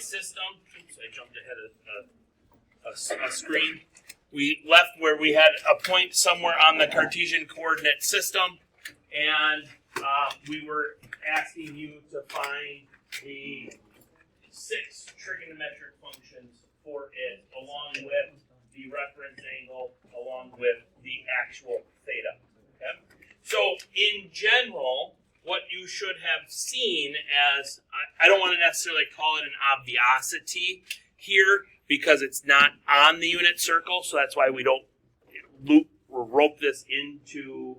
coordinate system, oops, I jumped ahead of a screen. We left where we had a point somewhere on the Cartesian coordinate system, and we were asking you to find the 6 trigonometric functions for it, along with the reference angle, along with the actual theta. Okay? So in general, what you should have seen as, I don't want to necessarily call it an obviosity here, because it's not on the unit circle, so that's why we don't rope this into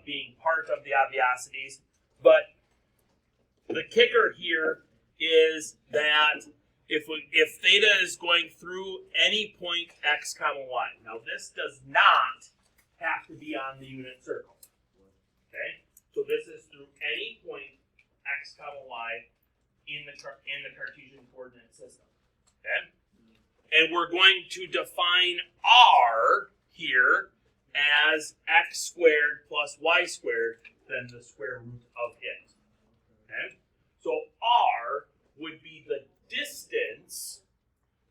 being part of the obviosities. But the kicker here is that if theta is going through any point x comma y, now this does not have to be on the unit circle. Okay, so this is through any point x comma y in the Cartesian coordinate system. Okay. And we're going to define r here as x squared plus y squared, then the square root of it. Okay? So r would be the distance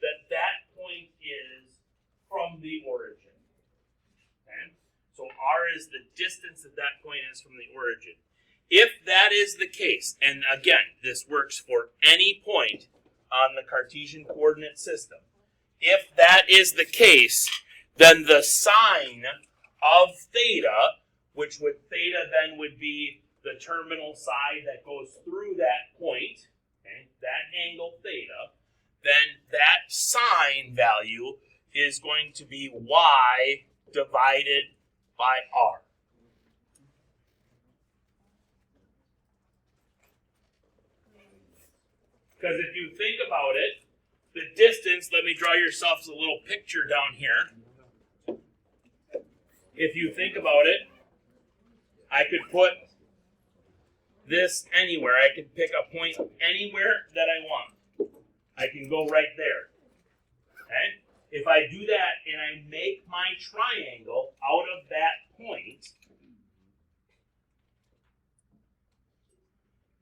that point is from the origin. Okay? So r is the distance that point is from the origin. If that is the case, and again, this works for any point on the Cartesian coordinate system, if that is the case, then the sine of theta, which theta then would be the terminal side that goes through that point, okay, that angle theta, then that sine value is going to be y divided by r. Because if you think about it, the distance, let me draw yourselves a little picture down here. If you think about it, I could put this anywhere. I could pick a point anywhere that I want. I can go right there. Okay? If I do that and I make my triangle out of that point,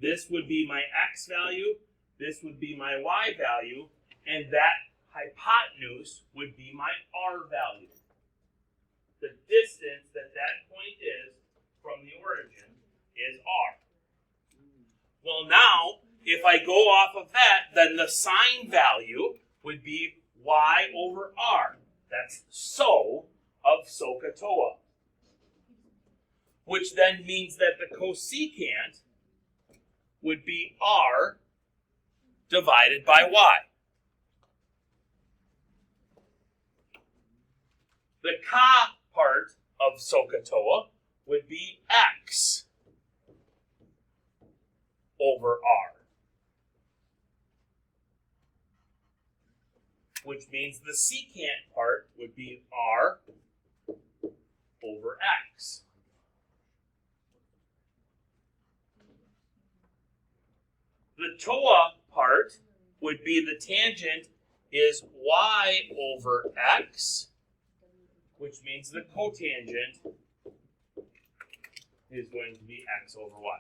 this would be my x value, this would be my y value, and that hypotenuse would be my r value. The distance that point is from the origin is r. Well, now, if I go off of that, then the sine value would be y over r. That's SO of SOHCAHTOA. Which then means that the cosecant would be r divided by y. The ka part of SOHCAHTOA would be x over r, which means the secant part would be r over x. The TOA part would be the tangent is y over x, which means the cotangent is going to be x over y.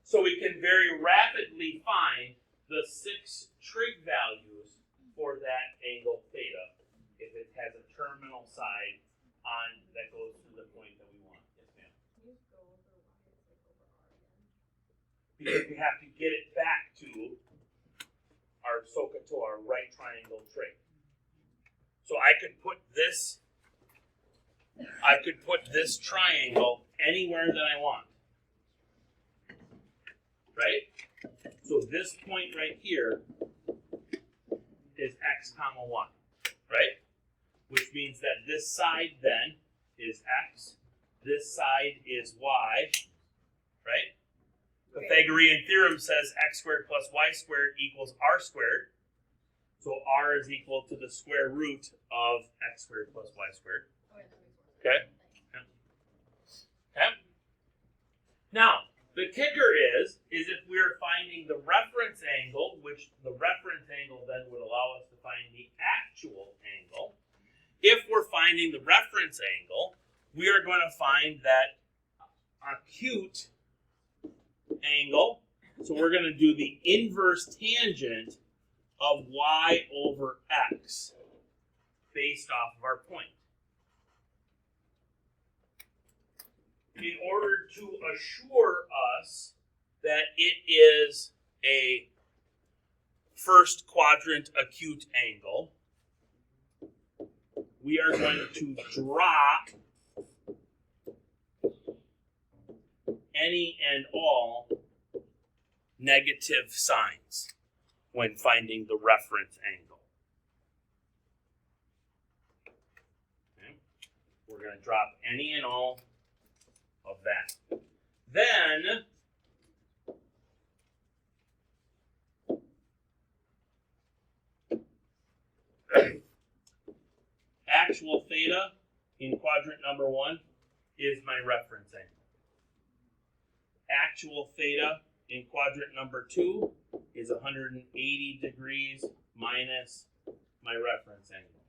So we can very rapidly find the 6 trig values for that angle theta if it has a terminal side on that goes to the point that we want. Yes, ma'am. Can you go over y is like over r again? Because we have to get it back to our SOHCAHTOA, our right triangle trig. So I could put this triangle anywhere that I want. Right? So this point right here is x comma y, right? Which means that this side then is x, this side is y, right? The Pythagorean theorem says x squared plus y squared equals r squared. So r is equal to the square root of x squared plus y squared. Okay? Okay? Now, the kicker is if we're finding the reference angle, which the reference angle then would allow us to find the actual angle. If we're finding the reference angle, we are going to find that acute angle. So we're going to do the inverse tangent of y over x based off of our point. In order to assure us that it is a first quadrant acute angle, we are going to drop any and all negative signs when finding the reference angle. Okay. We're going to drop any and all of that. Then actual theta in quadrant number 1 is my reference angle. Actual theta in quadrant number 2 is 180 degrees minus my reference angle.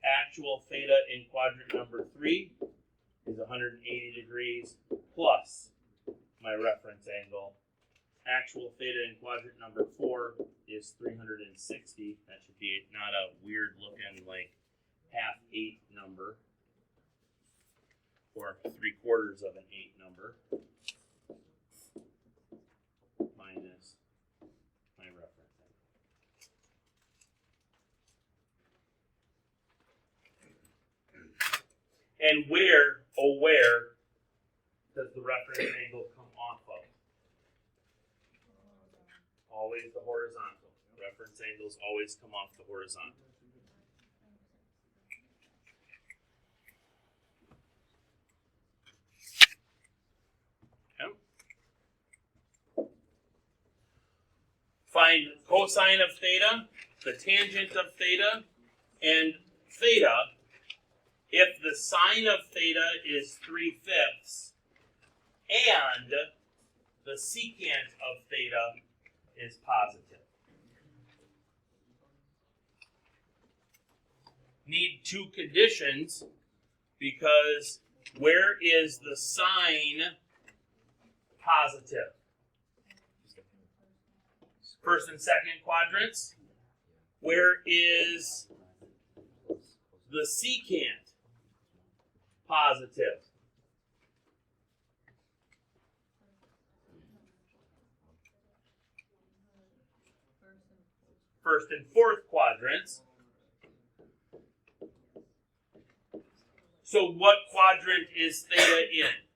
Actual theta in quadrant number 3 is 180 degrees plus my reference angle. Actual theta in quadrant number 4 is 360. That should be not a weird looking like 1/2 number or 3/4 of an 8 number minus my reference angle. And where does the reference angle come off of? Always the horizontal. Reference angles always come off the horizontal. Find cosine of theta, the tangent of theta, and theta if the sine of theta is 3/5 and the secant of theta is positive. Need 2 conditions because where is the sine positive? First and second quadrants. Where is the secant positive? First and fourth quadrants. So what quadrant is theta in?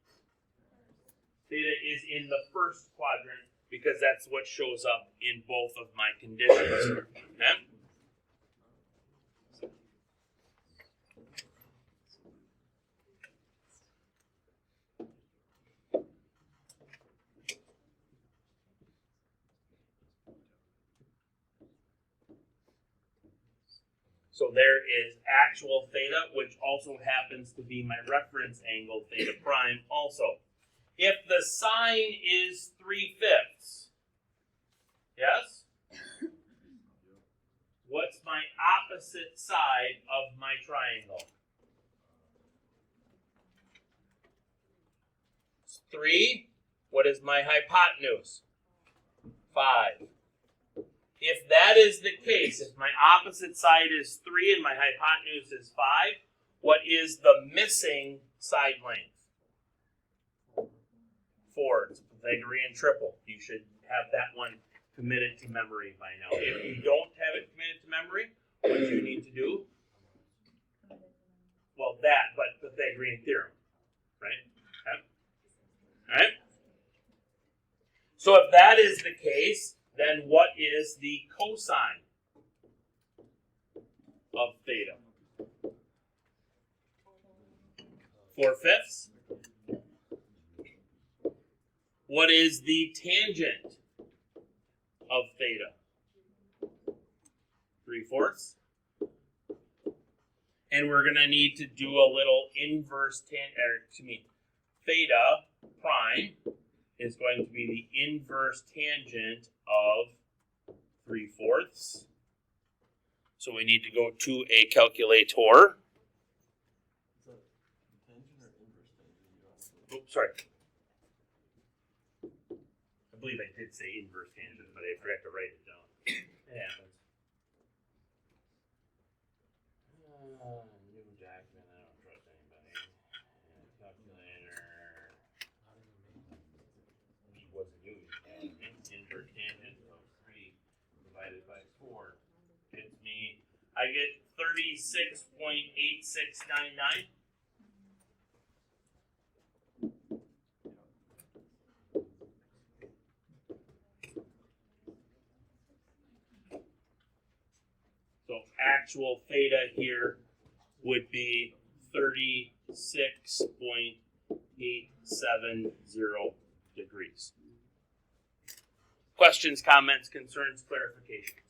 Theta is in the first quadrant because that's what shows up in both of my conditions. Okay? So there is actual theta, which also happens to be my reference angle, theta prime also. If the sine is 3/5, yes? What's my opposite side of my triangle? 3. What is my hypotenuse? 5. If that is the case, if my opposite side is 3 and my hypotenuse is 5, what is the missing side length? 4. It's a Pythagorean triple. You should have that one committed to memory by now. If you don't have it committed to memory, what do you need to do? Well, that, but Pythagorean theorem, right? Okay. All right. So if that is the case, then what is the cosine of theta? 4/5. What is the tangent of theta? 3/4. And we're going to need to do a little inverse theta prime is going to be the inverse tangent of 3/4. So we need to go to a calculator. Oops, sorry. believe I did say inverse tangent, but I forgot to write it down. It happens. New document, I don't trust anybody. Calculator. He wasn't used. Inverse tangent of 3 divided by 4 gets me, I get 36.8699. So actual theta here would be 36.870 degrees. Questions, comments, concerns, clarifications?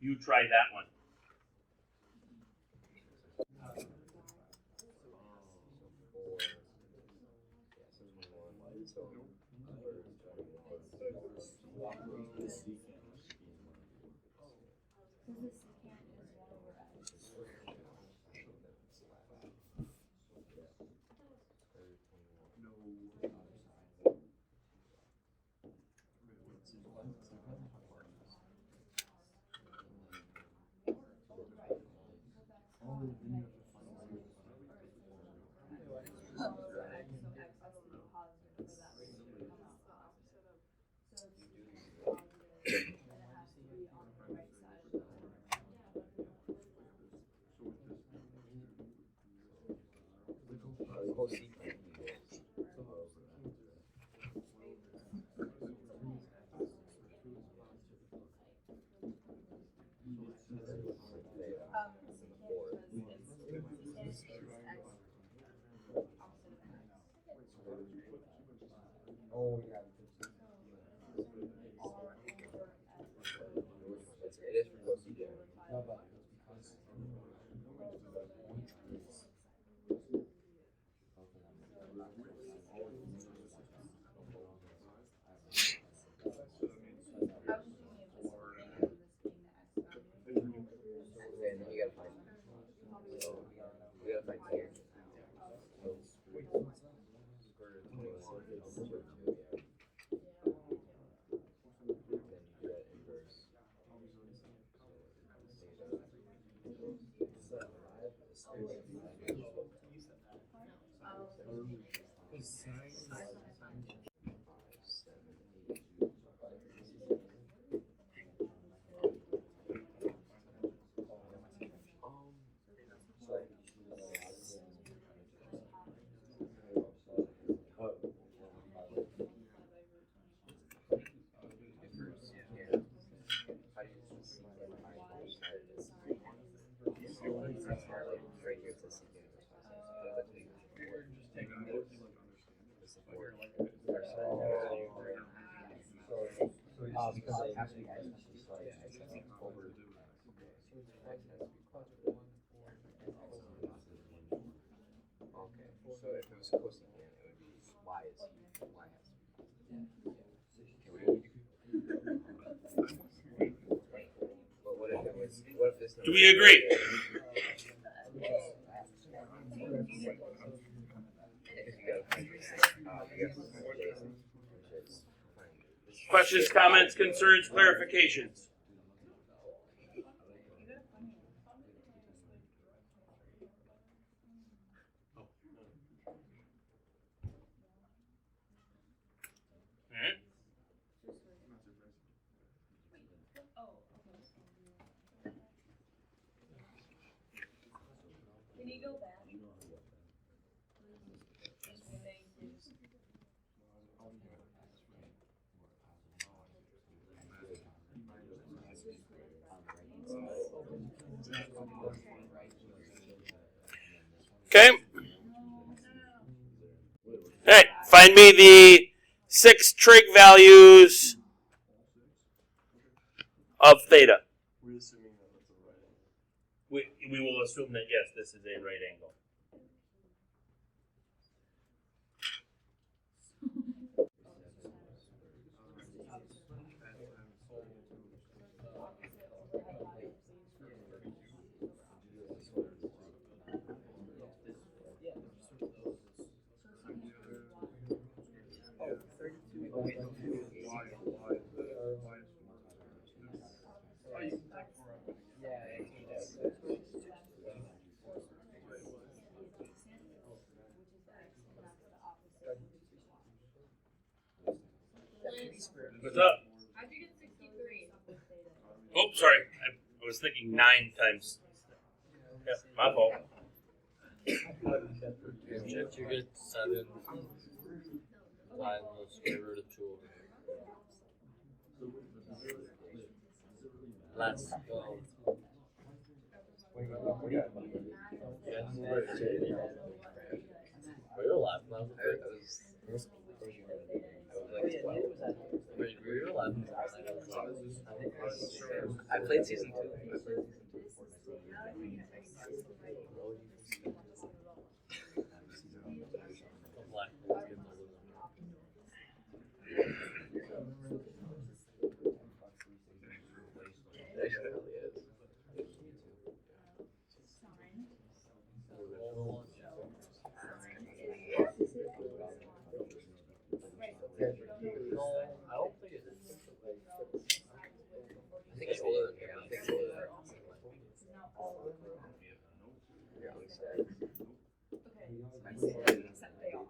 You try that one. Because it has to be over. Okay, so if it was cosecant, it would be y is y has to be. But what if it was? What if this? Do we agree? Questions, comments, concerns, clarifications? Alright. Can you go back? Okay. Alright, find me the 6 trig values of theta. We're assuming that that's a right angle. We will assume that, yes, this is a right angle. What's up? How'd you get 63? Oh, sorry. I was thinking 9 times. Yeah, my fault. If you get 7 times the square root of 2. Let's go. Were you alive when I was I was like 12. Wait, were you alive when I played season 2. Black Ops getting older than It actually really is. No, I don't think it is. I think it's older than me. I don't think it's older than Except they are.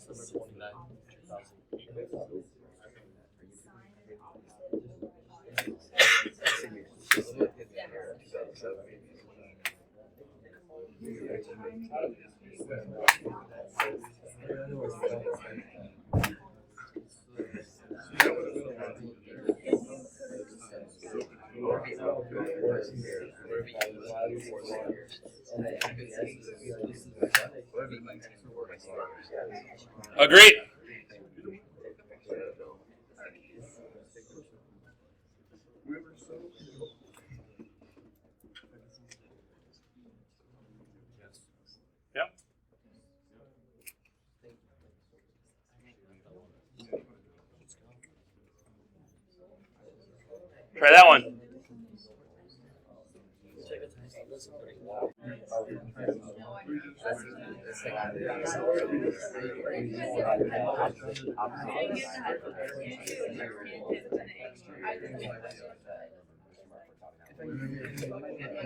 December 29, 2008. Agreed. Yep. Try that one.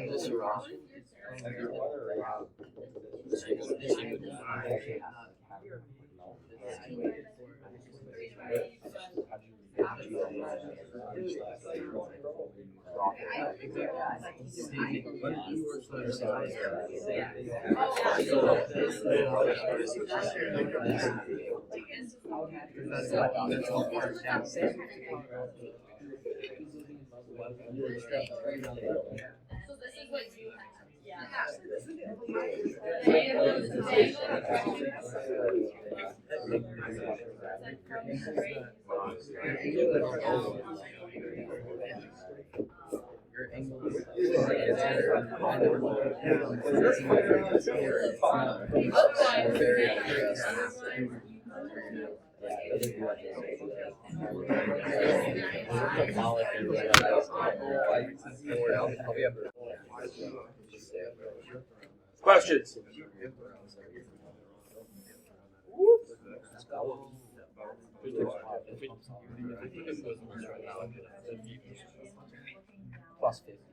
This raw. So this is what you have. Yeah. Your angle Questions? +50.